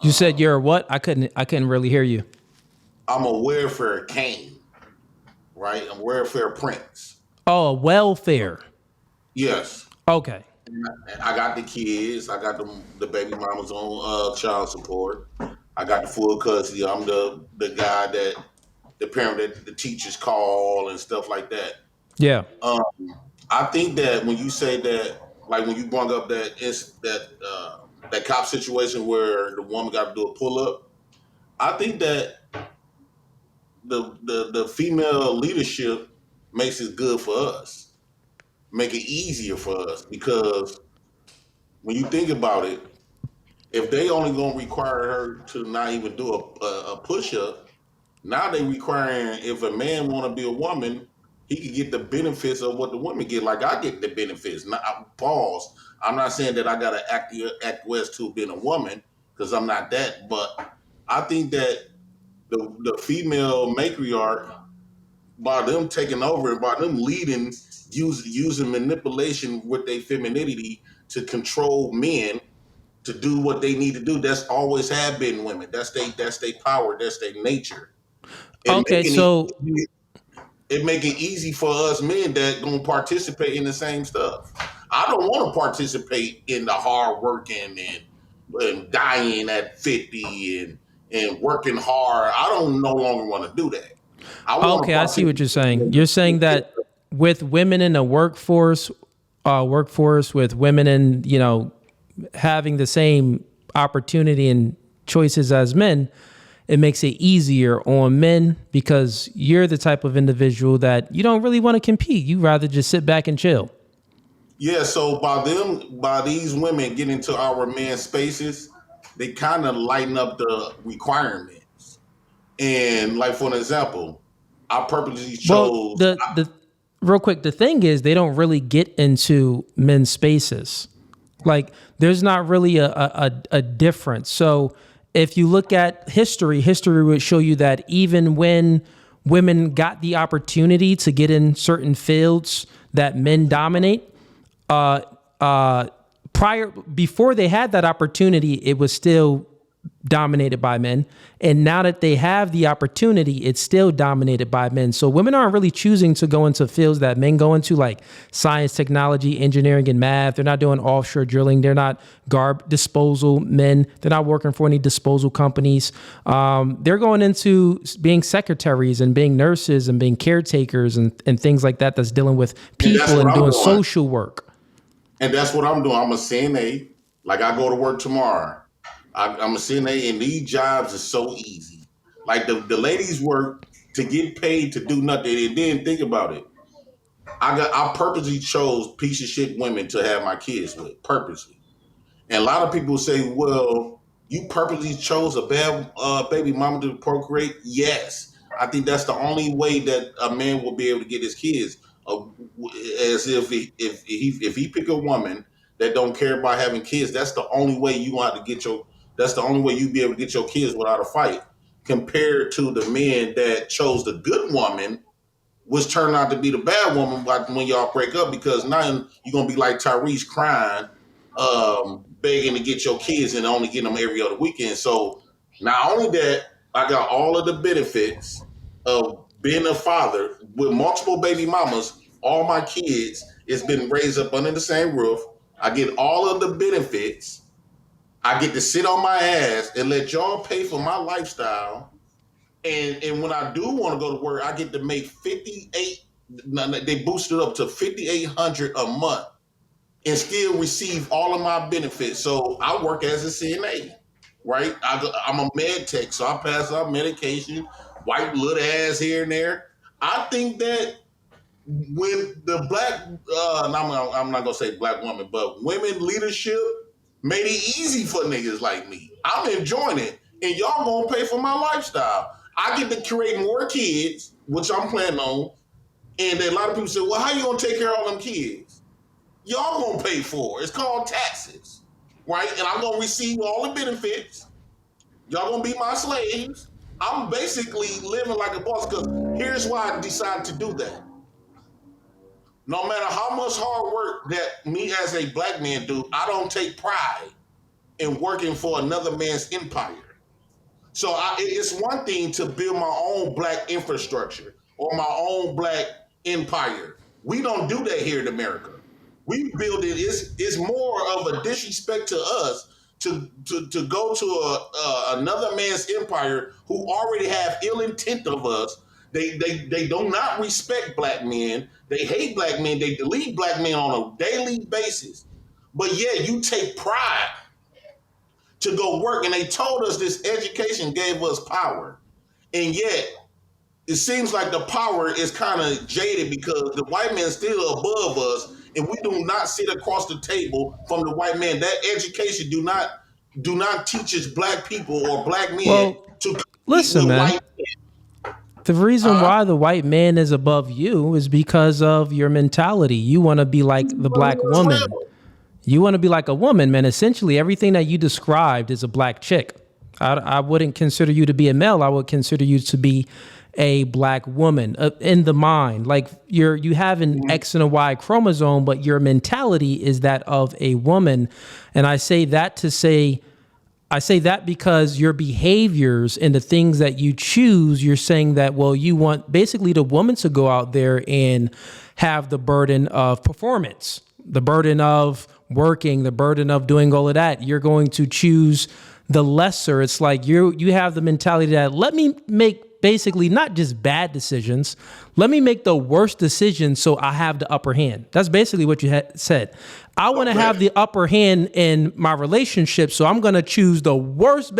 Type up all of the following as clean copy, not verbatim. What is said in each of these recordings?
You said you're a what? I couldn't really hear you. I'm a welfare king, right? I'm welfare prince. Oh, welfare. Yes. Okay. I got the kids. I got the baby mamas on child support. I got the full custody. I'm the guy that the parent that the teachers call and stuff like that. Yeah. Um, I think that when you say that, like when you brought up that cop situation where the woman got to do a pull up, I think that the female leadership makes it good for us, make it easier for us because when you think about it, if they only gonna require her to not even do a push up, now they requiring if a man want to be a woman, he could get the benefits of what the women get. Like I get the benefits. Not pause. I'm not saying that I gotta acquiesce to being a woman because I'm not that. But I think that the female matriarch by them taking over and by them leading, using manipulation with their femininity to control men to do what they need to do. That's always have been women. That's their power. That's their nature. And Okay. So it make it easy for us men that gonna participate in the same stuff. I don't want to participate in the hard working and dying at 50 and working hard. I don't no longer want to do that. I want to okay, I see what participate you're saying. in You're saying that with women in the workforce with women in having the same opportunity and choices as men, it makes it easier on men because you're the type of individual that you don't really want to compete. You rather just sit back and chill. Yeah, so by these women getting into our men's spaces, they kind of lighten up the requirements. And like for an example, I purposely Well, chose. the real quick, the thing is they don't really get into men's spaces. Like there's not really a difference. So if you look at history would show you that even when women got the opportunity to get in certain fields that men dominate, uh, uh, prior before they had that opportunity, it was still dominated by men. And now that they have the opportunity, it's still dominated by men. So women aren't really choosing to go into fields that men go into, like science, technology, engineering, and math. They're not doing offshore drilling. They're not disposal men. They're not working for any disposal companies. They're going into being secretaries and being nurses and being caretakers and things like that that's dealing with And that's people what and I'm doing doing. social work. And that's what I'm doing. I'm a CNA. Like I go to work tomorrow. I'm a CNA, and these jobs are so easy. Like the ladies work to get paid to do nothing. And then think about it. I purposely chose piece of shit women to have my kids with purposely. And a lot of people say, well, you purposely chose a bad baby mama to procreate. Yes, I think that's the only way that a man will be able to get his kids. Uh, as if he pick a woman that don't care about having kids, that's the only way you want to get your. That's the only way you be able to get your kids without a fight. Compared to the men that chose the good woman which turned out to be the bad woman when y'all break up because now you're gonna be like Tyrese crying, begging to get your kids and only get them every other weekend. So not only that, I got all of the benefits of being a father with multiple baby mamas. All my kids, it's been raised up under the same roof. I get all of the benefits. I get to sit on my ass and let y'all pay for my lifestyle and when I do want to go to work, I get to make 58. They boosted up to 5,800 a month and still receive all of my benefits. So I work as a CNA, right? I'm a med tech, so I pass out medication, white little ass here and there. I think that when the black, I'm not gonna say black woman, but women leadership made it easy for niggas like me. I'm enjoying it, and y'all gonna pay for my lifestyle. I get to create more kids, which I'm planning on. And then a lot of people say, "Well, how you gonna take care of all them kids? Y'all gonna pay for it. It's called taxes, right? And I'm gonna receive all the benefits. Y'all gonna be my slaves. I'm basically living like a boss. Because here's why I decided to do that. No matter how much hard work that me as a black man do, I don't take pride. and working for another man's empire. So it's one thing to build my own black infrastructure or my own black empire. We don't do that here in America. We build it. It's more of a disrespect to us to go to another man's empire who already have ill intent of us. They do not respect black men. They hate black men. They delete black men on a daily basis. But yeah, you take pride to go work. And they told us this education gave us power. And yet, it seems like the power is kind of jaded because the white man is still above us, and we do not sit across the table from the white man. That education do not teach us black people or black men Well, to compete listen, with man. white The reason men. why the white man is above you is because of your mentality. You want to be like the black As woman. well. You want to be like a woman, man. Essentially, everything that you described is a black chick. I wouldn't consider you to be a male. I would consider you to be a black woman in the mind. Like you have an X and a Y chromosome, but your mentality is that of a woman. And I say that because your behaviors and the things that you choose, you're saying that, well, you want basically the woman to go out there and have the burden of performance, the burden of working, the burden of doing all of that. You're going to choose the lesser. It's like you have the mentality that let me make basically not just bad decisions, let me make the worst decisions so I have the upper hand. That's basically what you said. I want to have the upper hand in my relationship, so I'm going to choose the worst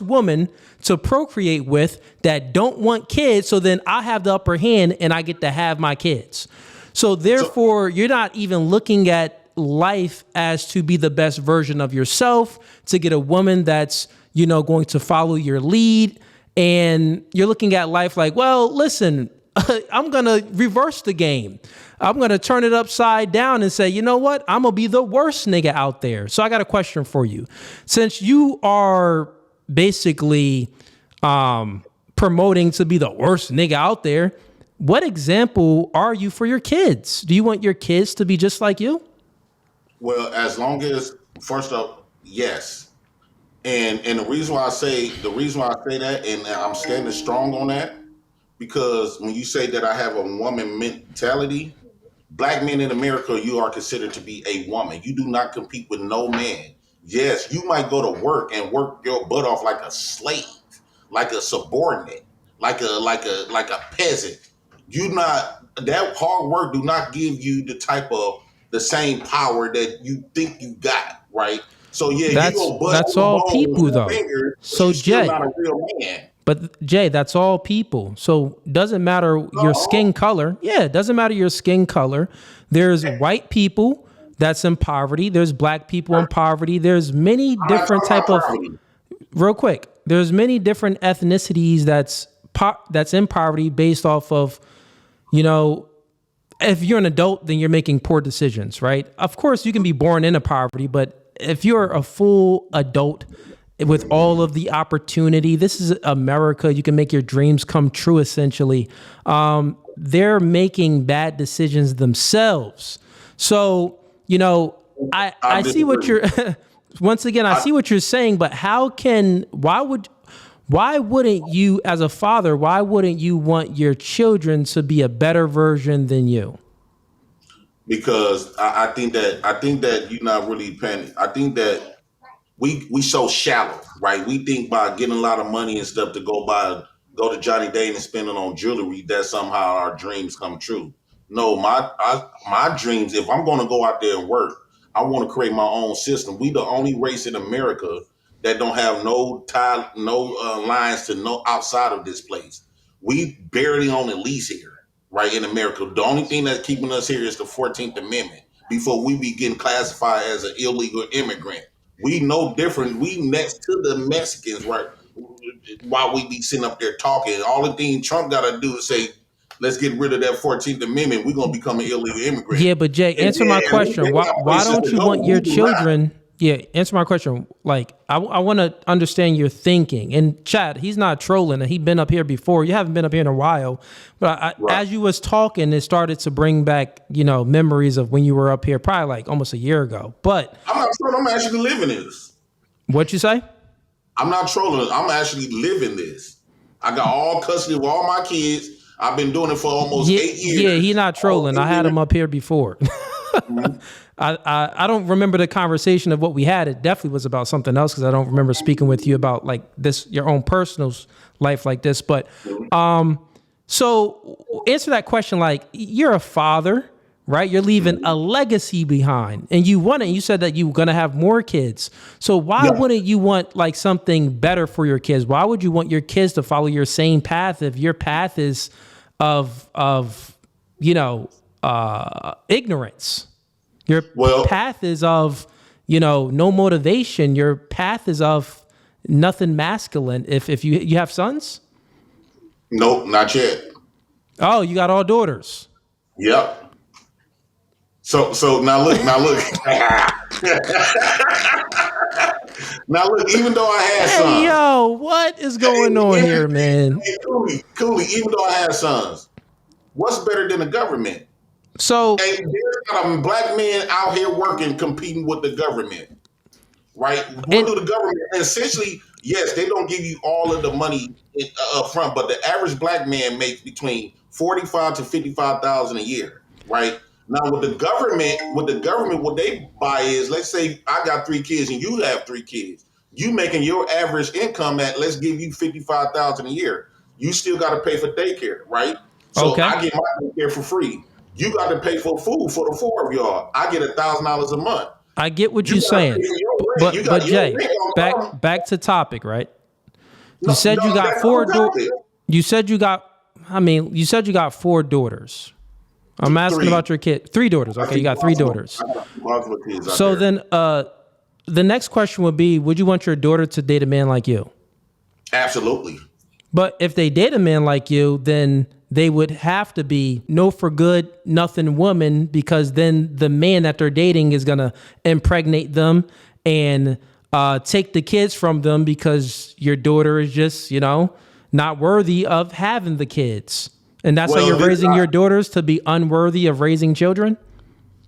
woman to procreate with that don't want kids, so then I have the upper hand and I get to have my kids. So therefore, you're not even looking at life as to be the best version of yourself, to get a woman that's, going to follow your lead. And you're looking at life like, well, listen, I'm going to reverse the game. I'm going to turn it upside down and say, you know what? I'm going to be the worst nigga out there. So I got a question for you. Since you are basically promoting to be the worst nigga out there, what example are you for your kids? Do you want your kids to be just like you? Well, as long as first up, yes. And the reason why I say that, and I'm standing strong on that, because when you say that I have a woman mentality, black men in America, you are considered to be a woman. You do not compete with no man. Yes, you might go to work and work your butt off like a slave, like a subordinate, like a peasant. You not that hard work do not give you the same power that you think you got, right? So yeah, you That's go bust that's your all bone with people your though. fingers, but So you still Jay, not a real man. but Jay, that's all people. So doesn't matter your skin No, color. Yeah, it doesn't matter your skin color. There's white people that's in poverty. There's black people in poverty. There's many I'm not different talking about type of poverty. real quick. There's many different ethnicities that's in poverty based off of, you know, if you're an adult, then you're making poor decisions, right? Of course, you can be born into poverty, but if you're a full adult with all of the opportunity, this is America. You can make your dreams come true, essentially. They're making bad decisions themselves. So, I I see what disagree. you're, once again, I see what you're saying, but why wouldn't you, as a father, why wouldn't you want your children to be a better version than you? Because I think that you're not really paying. I think that we so shallow, right? We think by getting a lot of money and stuff to go to Johnny Dane and spend it on jewelry that somehow our dreams come true. No, my dreams. If I'm going to go out there and work, I want to create my own system. We the only race in America that don't have no tie, no lines to no outside of this place. We barely on the lease here, right in America. The only thing that's keeping us here is the 14th Amendment. Before we be getting classified as an illegal immigrant, we no different. We next to the Mexicans, right? While we be sitting up there talking, all the thing Trump got to do is say, "Let's get rid of that 14th Amendment. We're gonna become an illegal immigrant." Yeah, but Jay, And answer my then question. they got Why places don't to you go. want your We do not. children? Yeah, answer my question. Like, I want to understand your thinking. And Chad, he's not trolling. He's been up here before. You haven't been up here in a while. But Right. as you was talking, it started to bring back, memories of when you were up here, probably like almost a year ago. But I'm not sure I'm actually living this. What you say? I'm not trolling. I'm actually living this. I got all custody of all my kids. I've been doing it for almost Yeah, 8 years. yeah, he not All trolling. I 8 had years. him up here before. Mhm. I don't remember the conversation of what we had. It definitely was about something else because I don't remember speaking with you about like this, your own personal life like this. But so answer that question like you're a father, right? You're leaving a legacy behind, and you want it. You said that you were gonna have more kids. So why Yeah. wouldn't you want like something better for your kids? Why would you want your kids to follow your same path if your path is of ignorance? Your Well, path is of, no motivation. Your path is of nothing masculine. If you have sons? nope, not yet. Oh, you got all daughters. Yep. So now look. Now look, even though I had Hey, sons, yo, what is going on here, man? Cooley, even though I had sons, what's better than the government? So, And there's not a black man out here working, competing with the government, right? What and do the government essentially? Yes, they don't give you all of the money up front, but the average black man makes between 45 to 55,000 a year, right? Now with the government, what they buy is, let's say I got 3 kids and you have 3 kids. You making your average income at, let's give you 55,000 a year. You still got to pay for daycare, right? So okay, I get my daycare for free. You got to pay for food for the 4 of y'all. I get $1,000 a month. I get what You you're got to saying, pay for your rent. You but got your Jay, rent on come. back to topic, right? You No, said no, you got that's not four. the topic. You said you got. I mean, you said you got 4 daughters. I'm asking Three. about your kid. 3 daughters. Okay, you got 3 daughters. I got multiple kids out So there. then, the next question would be: would you want your daughter to date a man like you? Absolutely. But if they date a man like you, then they would have to be no for good, nothing woman, because then the man that they're dating is gonna impregnate them and take the kids from them because your daughter is just, not worthy of having the kids. And that's how Well, you're raising your daughters to be unworthy of raising children?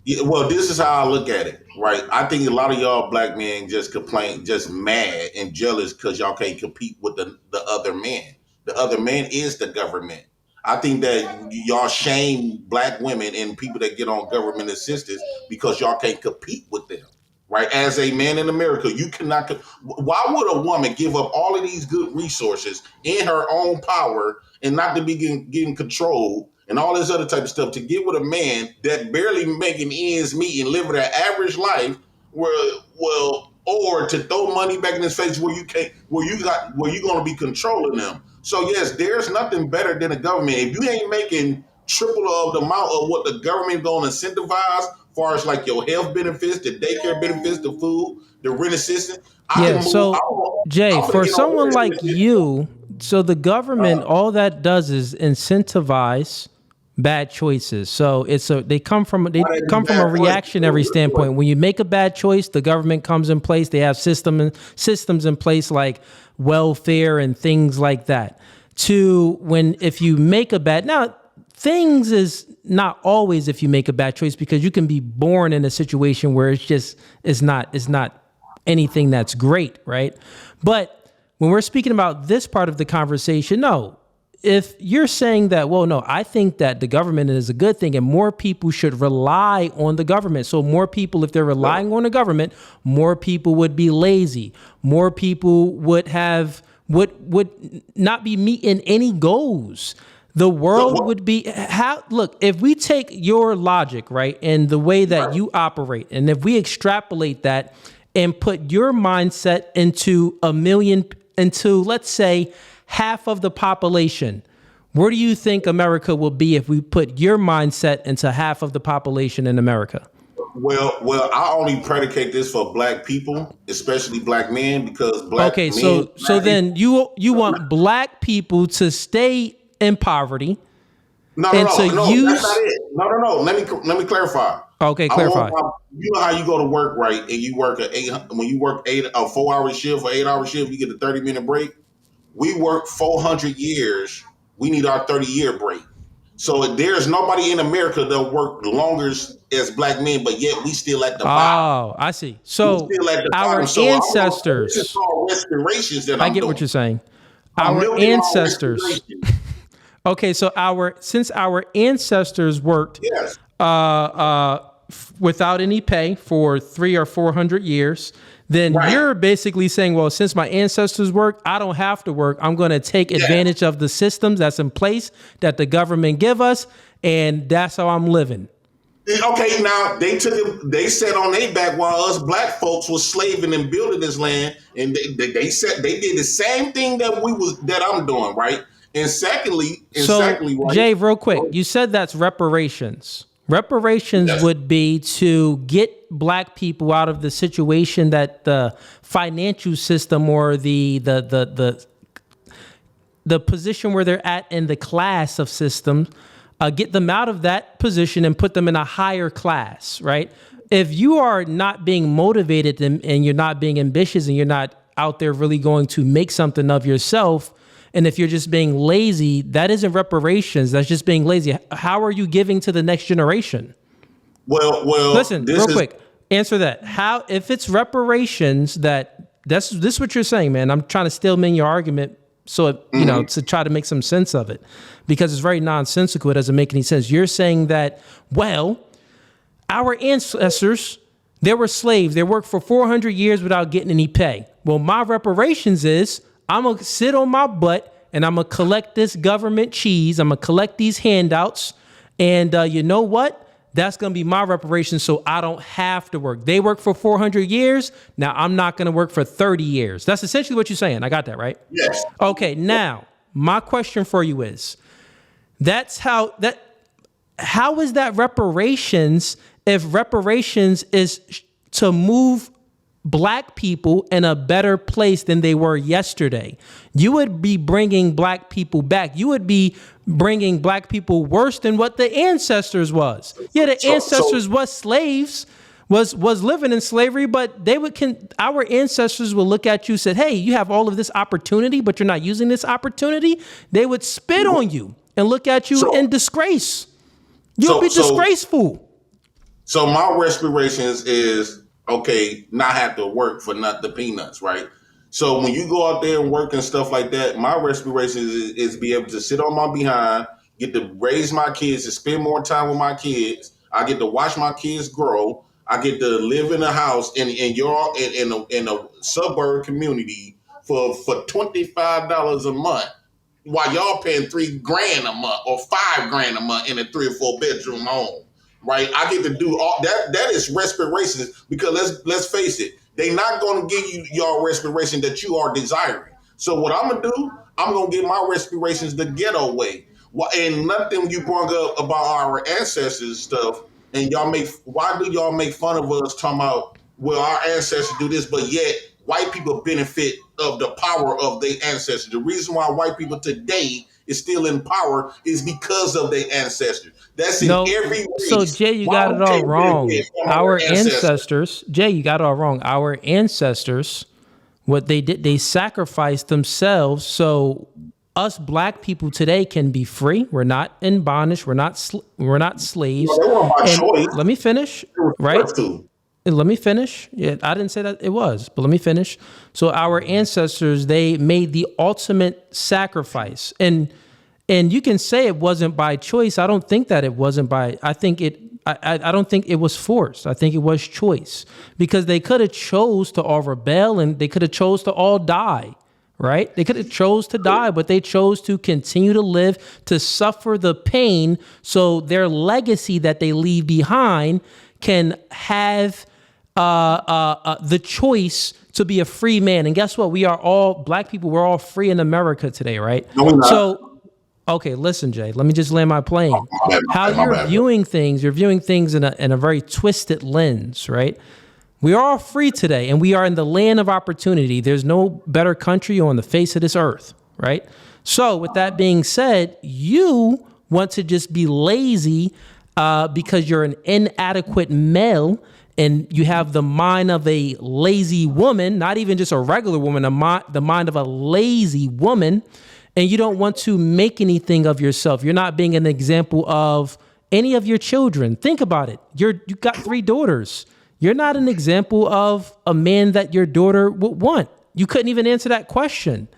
this is how I look at it, right? I think a lot of y'all black men just complain, just mad and jealous because y'all can't compete with the other man. The other man is the government. I think that y'all shame black women and people that get on government assistance because y'all can't compete with them, right? As a man in America, you cannot. Why would a woman give up all of these good resources in her own power and not to be getting controlled and all this other type of stuff to get with a man that barely making ends meet and living an average life, or to throw money back in his face where you can't, where you gonna be controlling them. So yes, there's nothing better than the government. If you ain't making triple of the amount of what the government gonna incentivize, as far as like your health benefits, the daycare benefits, the food, the rent assistance, I can Yeah. move. So, Jay, I'm gonna for get on someone like this. you, so the government, all that does is incentivize bad choices. So they come from a reactionary standpoint. When you make a bad choice, the government comes in place. They have systems in place like welfare and things like that. If you make a bad now. Things is not always if you make a bad choice because you can be born in a situation where it's not anything that's great, right? But when we're speaking about this part of the conversation, no. If you're saying that, well, no, I think that the government is a good thing and more people should rely on the government. So more people, if they're relying on the government, more people would be lazy. More people would not be meeting any goals. The world would be look, if we take your logic, right, and the way that you operate, and if we extrapolate that and put your mindset into let's say half of the population, where do you think America will be if we put your mindset into half of the population in America? Well, I only predicate this for black people, especially black men, because black Okay, men. so then you want black people to stay in poverty No, and no, to no, no. use. That's not it. No, no, no. Let me clarify. Okay, I clarify. want you know how you go to work, right? And you work when you work a 4 hour shift or 8 hour shift, you get a 30-minute break. We work 400 years. We need our 30-year break. So there's nobody in America that worked longer as black men, but yet we still at the bottom. Oh, I see. We So still at the bottom. our So this is ancestors, called respirations that I I'm get what doing. you're saying. I'm Our milking my ancestors. respiration. Okay, so since our ancestors worked Yes. without any pay for 300 or 400 years, then Right. you're basically saying, well, since my ancestors work, I don't have to work. I'm going to take Yes. advantage of the systems that's in place that the government give us, and that's how I'm living. Okay, now they sat on their back while us black folks was slaving and building this land, and they did the same thing that I'm doing, right? So, Secondly, right? Jay, real quick, you said that's reparations. Reparations Yes. would be to get black people out of the situation that the financial system or the position where they're at in the class of systems, get them out of that position and put them in a higher class, right? If you are not being motivated and you're not being ambitious and you're not out there really going to make something of yourself, and if you're just being lazy, that isn't reparations. That's just being lazy. How are you giving to the next generation? Well, Listen, real quick, answer that. How, if it's reparations, this is what you're saying, man. I'm trying to stillman your argument so to try to make some sense of it, because it's very nonsensical. It doesn't make any sense. You're saying that, well, our ancestors, they were slaves. They worked for 400 years without getting any pay. Well, my reparations is I'm going to sit on my butt and I'm going to collect this government cheese. I'm going to collect these handouts. And you know what? That's going to be my reparations, so I don't have to work. They worked for 400 years. Now I'm not going to work for 30 years. That's essentially what you're saying. I got that, right? Yes. Okay, now my question for you is, how is that reparations if reparations is to move black people in a better place than they were yesterday? You would be bringing black people back. You would be bringing black people worse than what the ancestors was. Yeah, the ancestors was slaves, was living in slavery, but our ancestors will look at you and say, hey, you have all of this opportunity, but you're not using this opportunity. They would spit on you and look at you in disgrace. You'll be disgraceful. So my respirations is, okay, not have to work for not the peanuts, right? So when you go out there and work and stuff like that, my respiration is be able to sit on my behind, get to raise my kids, and spend more time with my kids. I get to watch my kids grow. I get to live in a house in a suburb community for $25 a month, while y'all paying $3,000 a month or $5,000 a month in a 3 or 4 bedroom home. Right, I get to do all that. That is respirations, because let's face it, they not going to give you your respiration that you are desiring. So what I'm gonna do, I'm gonna get my respirations the ghetto way. And nothing you brought up about our ancestors stuff, and why do y'all make fun of us talking about, well, our ancestors do this, but yet white people benefit of the power of their ancestors. The reason why white people today is still in power is because of their ancestors. That's in every race. So Jay, you got it all wrong. Our ancestors, Jay, you got it all wrong. Our ancestors, what they did, they sacrificed themselves so us black people today can be free. We're not in bondage. We're not slaves. No, they weren't by choice. Let me finish. Right? Let me finish. Yeah, I didn't say that it was, but let me finish. So our ancestors, they made the ultimate sacrifice. And you can say it wasn't by choice. I don't think that it wasn't by, I don't think it was forced. I think it was choice, because they could have chose to all rebel and they could have chose to all die, right? They could have chose to die, but they chose to continue to live, to suffer the pain, so their legacy that they leave behind can have the choice to be a free man. And guess what? We are all black people. We're all free in America today, right? No, we're not. So, okay, listen, Jay, let me just land my plane. You're viewing things in a very twisted lens, right? We are all free today, and we are in the land of opportunity. There's no better country on the face of this earth, right? So with that being said, you want to just be lazy because you're an inadequate male and you have the mind of a lazy woman, not even just a regular woman, the mind of a lazy woman. and you don't want to make anything of yourself. You're not being an example of any of your children. Think about it. You got 3 daughters. You're not an example of a man that your daughter would want. You couldn't even answer that question,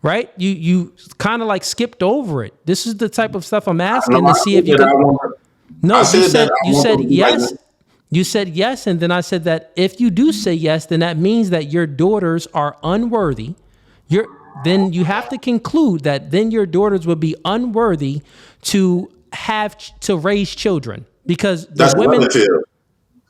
right? You kind of like skipped over it. This is the type of stuff I'm asking to see if you can. No, you said yes. You said yes, and then I said that if you do say yes, then that means that your daughters are unworthy. Then you have to conclude that then your daughters would be unworthy to raise children because the women. Relative.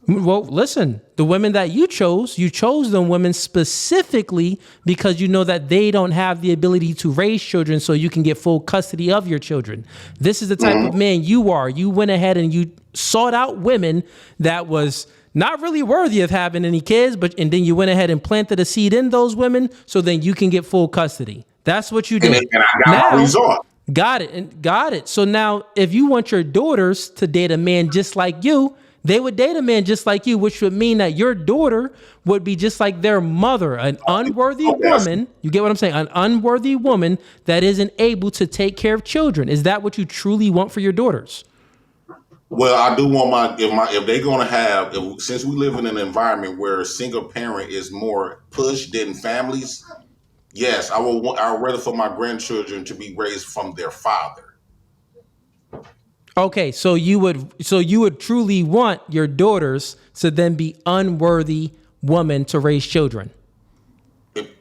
Well, listen, the women that you chose them women specifically because you know that they don't have the ability to raise children so you can get full custody of your children. This is the type of man you are. You went ahead and you sought out women that was not really worthy of having any kids, and then you went ahead and planted a seed in those women so then you can get full custody. That's what you did. And I got my result. Got it. So now if you want your daughters to date a man just like you, they would date a man just like you, which would mean that your daughter would be just like their mother, an unworthy woman. You get what I'm saying? An unworthy woman that isn't able to take care of children. Is that what you truly want for your daughters? Well, I do want if they're going to have, since we live in an environment where a single parent is more pushed than families, yes, I'd rather for my grandchildren to be raised from their father. Okay, so you would truly want your daughters to then be unworthy women to raise children.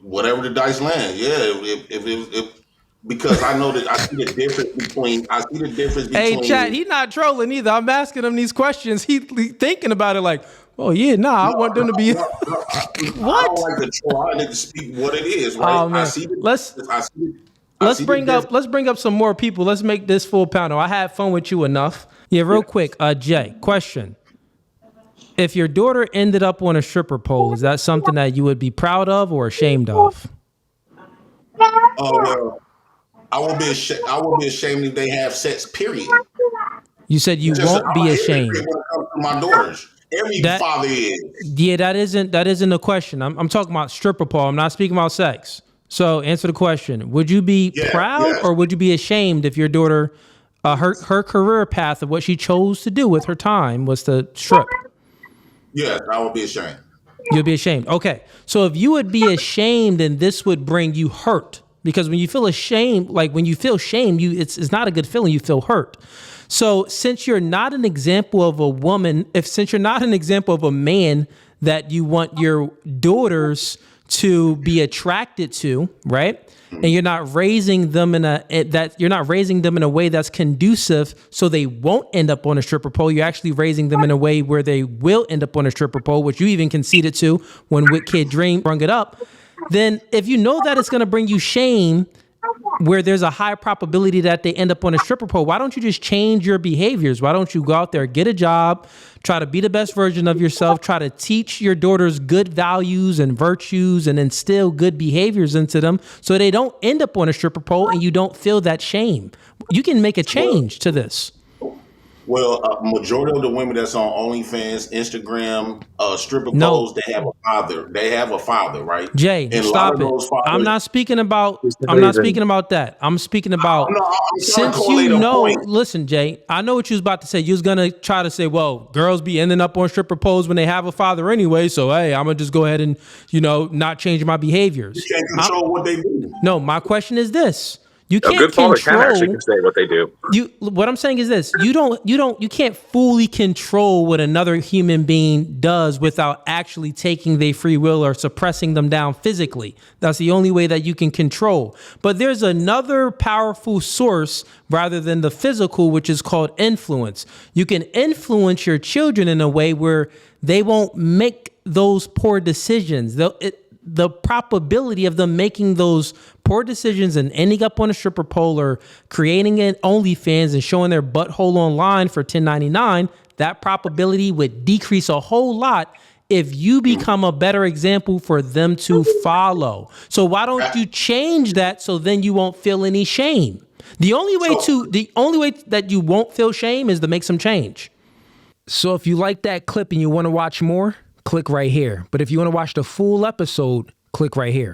Whatever the dice land, yeah. If because I know that I see the difference between. Hey, chat, he's not trolling either. I'm asking him these questions. He thinking about it like, oh yeah, I want them to be. What? I don't like to troll. I need to speak what it is, right? Oh, man. Let's bring up some more people. Let's make this full panel. I had fun with you enough. Yeah, real quick. Jay, question. If your daughter ended up on a stripper pole, is that something that you would be proud of or ashamed of? Oh, well, I would be ashamed if they have sex, period. You said you won't be ashamed. When it comes to my daughters. Every father is. Yeah, that isn't a question. I'm talking about stripper pole. I'm not speaking about sex. So answer the question. Would you be proud or would you be ashamed if your daughter, her career path of what she chose to do with her time was to strip? Yes, I would be ashamed. You'd be ashamed. Okay. So if you would be ashamed, then this would bring you hurt. Because when you feel ashamed, like when you feel shame, it's not a good feeling. You feel hurt. So since you're not an example of a woman, since you're not an example of a man that you want your daughters to be attracted to, right? And you're not raising them in a way that's conducive so they won't end up on a stripper pole. You're actually raising them in a way where they will end up on a stripper pole, which you even conceded to when Kid Dream brung it up. Then if you know that it's going to bring you shame where there's a high probability that they end up on a stripper pole, why don't you just change your behaviors? Why don't you go out there, get a job, try to be the best version of yourself, try to teach your daughters good values and virtues and instill good behaviors into them so they don't end up on a stripper pole and you don't feel that shame. You can make a change to this. Well, majority of the women that's on OnlyFans, Instagram, stripper poles, they have a father. They have a father, right? Jay, and stop it. I'm not speaking about that. I'm speaking about since you know. Listen, Jay, I know what you was about to say. You was gonna try to say, well, girls be ending up on stripper poles when they have a father anyway. So hey, I'm gonna just go ahead and not change my behaviors. You can't control what they do. No, my question is this. You can't good father can actually say what they do. What I'm saying is this: you can't fully control what another human being does without actually taking their free will or suppressing them down physically. That's the only way that you can control. But there's another powerful source rather than the physical, which is called influence. You can influence your children in a way where they won't make those poor decisions. The probability of them making those poor decisions and ending up on a stripper pole or creating an OnlyFans and showing their butthole online for $10.99, that probability would decrease a whole lot if you become a better example for them to follow. So why don't you change that so then you won't feel any shame? The only way that you won't feel shame is to make some change. So if you like that clip and you want to watch more, click right here. But if you want to watch the full episode, click right here.